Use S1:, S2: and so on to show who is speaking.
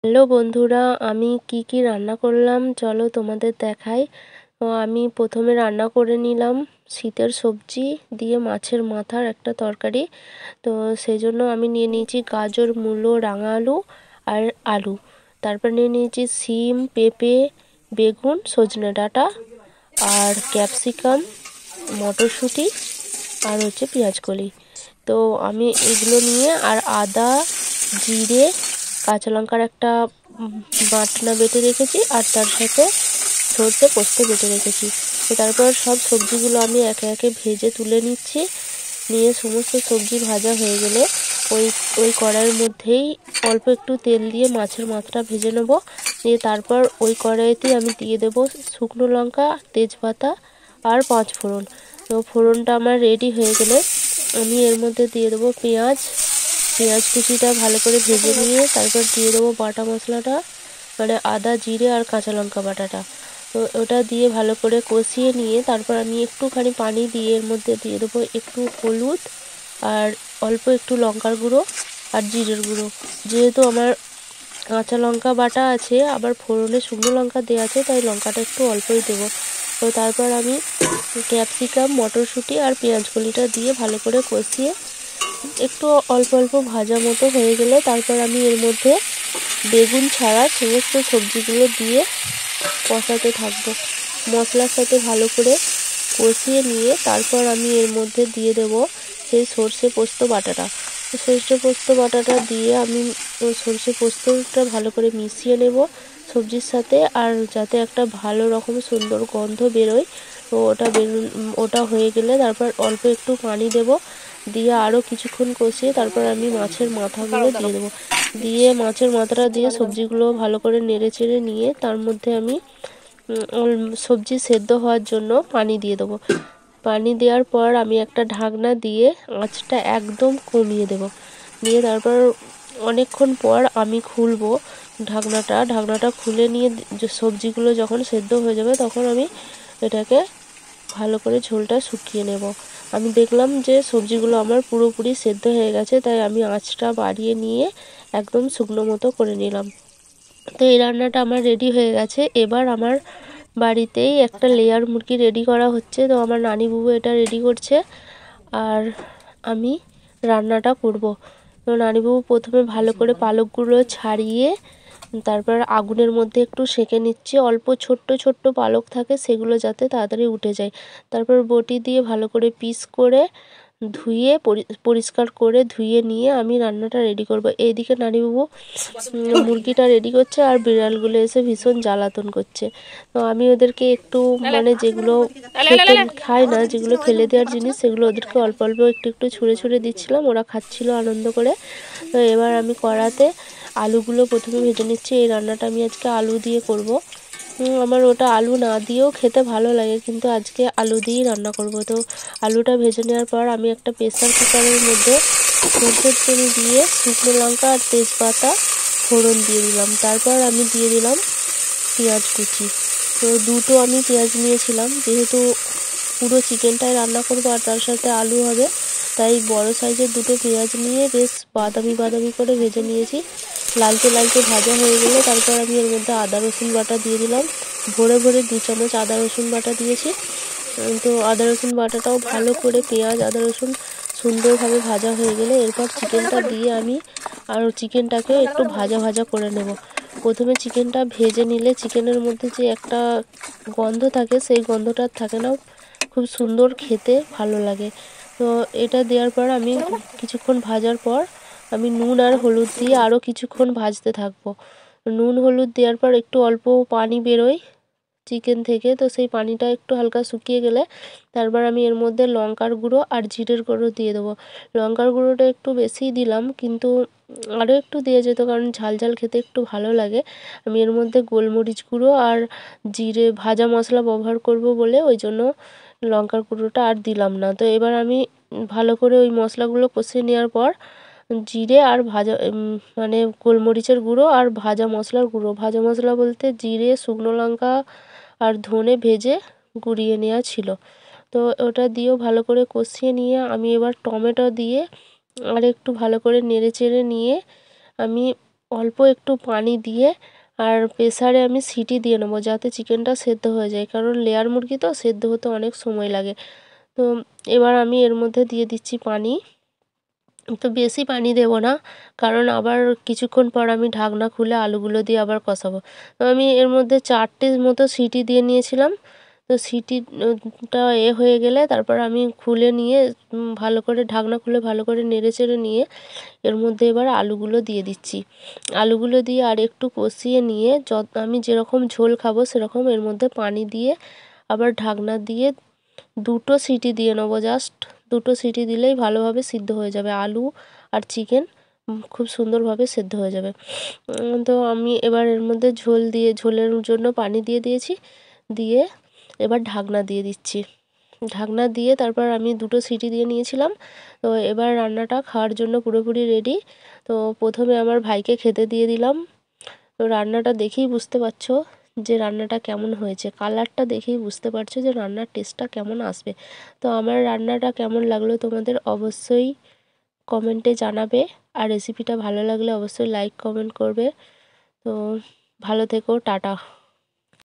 S1: Hello বন্ধুরা, আমি কি কি রান্না করলাম চলো তোমাদের দেখাই। তো আমি প্রথমে রান্না করে নিলাম শীতের সবজি দিয়ে মাছের মাথার একটা তরকারি। তো সেই জন্য আমি নিয়ে নিয়েছি গাজর, মূলো, রাঙা আলু আর আলু। তারপর নিয়ে নিয়েছি সিম, পেঁপে, বেগুন, সজনে ডাঁটা আর ক্যাপসিকাম, মটরশুঁটি আর হচ্ছে পেঁয়াজকলি। তো আমি এগুলো নিয়ে আর আদা, জিরে, কাঁচা লঙ্কার একটা বাটনা বেটে রেখেছি আর তার সাথে সর্ষে পোস্ত বেটে রেখেছি। তো তারপর সব সবজিগুলো আমি একে একে ভেজে তুলে নিচ্ছি। নিয়ে সমস্ত সবজি ভাজা হয়ে গেলে ওই ওই কড়াইয়ের মধ্যেই অল্প একটু তেল দিয়ে মাছের মাথাটা ভেজে নেব। দিয়ে তারপর ওই কড়াইতেই আমি দিয়ে দেবো শুকনো লঙ্কা, তেজপাতা আর পাঁচ ফোড়ন। তো ফোড়নটা আমার রেডি হয়ে গেলে আমি এর মধ্যে দিয়ে দেবো পেঁয়াজ কুচিটা ভালো করে ভেজে নিয়ে তারপর দিয়ে দেবো বাটা মশলাটা, মানে আদা, জিরে আর কাঁচা লঙ্কা বাটাটা। তো ওটা দিয়ে ভালো করে কষিয়ে নিয়ে তারপর আমি একটুখানি পানি দিয়ে এর মধ্যে দিয়ে দেবো একটু হলুদ আর অল্প একটু লঙ্কার গুঁড়ো আর জিরের গুঁড়ো। যেহেতু আমার কাঁচা লঙ্কা বাটা আছে আবার ফোড়নে শুকনো লঙ্কা দেওয়া আছে, তাই লঙ্কাটা একটু অল্পই দেবো। তো তারপর আমি ক্যাপসিকাম, মটরশুঁটি আর পেঁয়াজকলিটা দিয়ে ভালো করে কষিয়ে একটু অল্প অল্প ভাজা মতো হয়ে গেলে তারপর আমি এর মধ্যে বেগুন ছাড়া সমস্ত সবজিগুলো দিয়ে কষাতে থাকবো। মশলার সাথে ভালো করে কষিয়ে নিয়ে তারপর আমি এর মধ্যে দিয়ে দেব সেই সর্ষে পোস্ত বাটাটা। সর্ষে পোস্ত বাটাটা দিয়ে আমি সর্ষে পোস্তটা ভালো করে মিশিয়ে নেব সবজির সাথে, আর যাতে একটা ভালো রকম সুন্দর গন্ধ বেরোয়। তো ওটা হয়ে গেলে তারপর অল্প একটু পানি দেব, দিয়ে আরও কিছুক্ষণ কষিয়ে তারপর আমি মাছের মাথাগুলো দিয়ে দেবো। দিয়ে মাছের মাথাটা দিয়ে সবজিগুলো ভালো করে নেড়ে চেড়ে নিয়ে তার মধ্যে আমি সবজি সেদ্ধ হওয়ার জন্য পানি দিয়ে দেবো। পানি দেওয়ার পর আমি একটা ঢাকনা দিয়ে আঁচটা একদম কমিয়ে দেব। দিয়ে তারপর অনেকক্ষণ পর আমি খুলবো ঢাকনাটা খুলে নিয়ে যে সবজিগুলো যখন সেদ্ধ হয়ে যাবে তখন আমি এটাকে ভালো করে ঝোলটা শুকিয়ে নেব। আমি দেখলাম যে সবজিগুলো আমার পুরোপুরি সেদ্ধ হয়ে গেছে, তাই আমি আঁচটা বাড়িয়ে নিয়ে একদম শুকনো মতো করে নিলাম। তো এই রান্নাটা আমার রেডি হয়ে গেছে। এবার আমার বাড়িতেই একটা লেয়ার মুরগি রেডি করা হচ্ছে। তো আমার নানিবাবু এটা রেডি করছে আর আমি রান্নাটা করব। তো নানিবাবু প্রথমে ভালো করে পালকগুলো ছাড়িয়ে তারপর আগুনের মধ্যে একটু সেঁকে নিচ্ছে। অল্প ছোট্ট ছোট্ট পালক থাকে, সেগুলো যাতে তাড়াতাড়ি উঠে যায়। তারপর বটি দিয়ে ভালো করে পিস করে ধুয়ে পরিষ্কার করে ধুয়ে নিয়ে আমি রান্নাটা রেডি করব। এইদিকে নানিবাবু মুরগিটা রেডি করছে আর বিড়ালগুলো এসে ভীষণ জ্বালাতন করছে। তো আমি ওদেরকে একটু মানে যেগুলো খায় না, যেগুলো ফেলে দেওয়ার জিনিস, সেগুলো ওদেরকে অল্প অল্প একটু একটু ছুঁড়ে ছুঁড়ে দিচ্ছিলাম, ওরা খাচ্ছিল আনন্দ করে। তো এবার আমি কড়াতে আলুগুলো প্রথমে ভেজে নিচ্ছি। এই রান্নাটা আমি আজকে আলু দিয়ে করব। আমার ওটা আলু না দিয়েও খেতে ভালো লাগে, কিন্তু আজকে আলু দিয়েই রান্না করব। তো আলুটা ভেজে নেওয়ার পর আমি একটা প্রেসার কুকারের মধ্যে সরষের তেল দিয়ে শুকনো লঙ্কা আর তেজপাতা ফোড়ন দিয়ে দিলাম। তারপর আমি দিয়ে দিলাম পেঁয়াজ কুচি। তো দুটো আমি পেঁয়াজ নিয়েছিলাম, যেহেতু পুরো চিকেনটাই রান্না করবো আর তার সাথে আলু হবে, তাই বড় সাইজের দুটো পেঁয়াজ নিয়ে বেশ বাদামি বাদামি করে ভেজে নিয়েছি। লালচে লালচে ভাজা হয়ে গেলে তারপর আমি এর মধ্যে আদা রসুন বাটা দিয়ে দিলাম। ভরে ভরে 2 চামচ আদা রসুন বাটা দিয়েছি। তো আদা রসুন বাটাটাও ভালো করে পেঁয়াজ আদা রসুন সুন্দরভাবে ভাজা হয়ে গেলে এরপর চিকেনটা দিয়ে আমি আর চিকেনটাকে একটু ভাজা ভাজা করে নেব। প্রথমে চিকেনটা ভেজে নিলে চিকেনের মধ্যে যে একটা গন্ধ থাকে, সেই গন্ধটা থাকে না, খুব সুন্দর খেতে ভালো লাগে। তো এটা দেওয়ার পর আমি কিছুক্ষণ ভাজার পর আমি নুন আর হলুদ দিয়ে আরও কিছুক্ষণ ভাজতে থাকবো। নুন হলুদ দেওয়ার পর একটু অল্প পানি বেরোয় চিকেন থেকে, তো সেই পানিটা একটু হালকা শুকিয়ে গেলে তারপর আমি এর মধ্যে লঙ্কার গুঁড়ো আর জিরের গুঁড়ো দিয়ে দেবো। লঙ্কার গুঁড়োটা একটু বেশিই দিলাম, কিন্তু আরও একটু দেওয়া যেত কারণ ঝাল ঝাল খেতে একটু ভালো লাগে। আমি এর মধ্যে গোলমরিচ গুঁড়ো আর জিরে ভাজা মশলা ব্যবহার করব বলে ওই জন্য লঙ্কার গুঁড়োটা আর দিলাম না। তো এবার আমি ভালো করে ওই মশলাগুলো কষিয়ে নেওয়ার পর জিরে আর ভাজা মানে গোলমরিচের গুঁড়ো আর ভাজা মশলার গুঁড়ো, ভাজা মশলা বলতে জিরে, শুকনো লঙ্কা আর ধনে ভেজে গুঁড়িয়ে নেওয়া ছিল। তো ওটা দিয়েও ভালো করে কষিয়ে নিয়ে আমি এবার টমেটো দিয়ে আর একটু ভালো করে নেড়ে চেড়ে নিয়ে আমি অল্প একটু পানি দিয়ে আর প্রেসারে আমি সিটি দিয়ে নেবো, যাতে চিকেনটা সেদ্ধ হয়ে যায়, কারণ লেয়ার মুরগি তো সেদ্ধ হতে অনেক সময় লাগে। তো এবার আমি এর মধ্যে দিয়ে দিচ্ছি পানি। তো বেশি পানি দেবো না, কারণ আবার কিছুক্ষণ পর আমি ঢাকনা খুলে আলুগুলো দিয়ে আবার কষাবো। তো আমি এর মধ্যে 4টে মতো সিটি দিয়ে নিয়েছিলাম। তো সিটি টা হয়ে গেলে তারপর আমি খুলে নিয়ে ভালো করে ঢাকনা খুলে ভালো করে নেড়েচেড়ে নিয়ে এর মধ্যে এবার আলুগুলো দিয়ে দিচ্ছি। আলুগুলো দিয়ে আর একটু কষিয়ে নিয়ে আমি যেরকম ঝোল খাবো সেরকম এর মধ্যে পানি দিয়ে আবার ঢাকনা দিয়ে 2টো সিটি দিয়ে নেবো জাস্ট। 2টো সিটি দিলেই ভালোভাবে সিদ্ধ হয়ে যাবে আলু আর চিকেন, খুব সুন্দরভাবে সেদ্ধ হয়ে যাবে। তো আমি এবার এর মধ্যে ঝোলের জন্য পানি দিয়ে দিয়েছি, দিয়ে এবার ঢাকনা দিয়ে দিচ্ছি। ঢাকনা দিয়ে তারপর আমি 2টো সিটি দিয়ে নিয়েছিলাম। তো এবার রান্নাটা খাওয়ার জন্য পুরোপুরি রেডি। তো প্রথমে আমার ভাইকে খেতে দিয়ে দিলাম। তো রান্নাটা দেখেই বুঝতে পারছো যে রান্নাটা কেমন হয়েছে, কালারটা দেখেই বুঝতে পারছো যে রান্নার টেস্টটা কেমন আসবে। তো আমার রান্নাটা কেমন লাগলো তোমাদের অবশ্যই কমেন্টে জানাবে, আর রেসিপিটা ভালো লাগলে অবশ্যই লাইক কমেন্ট করবে। তো ভালো থেকো, টাটা।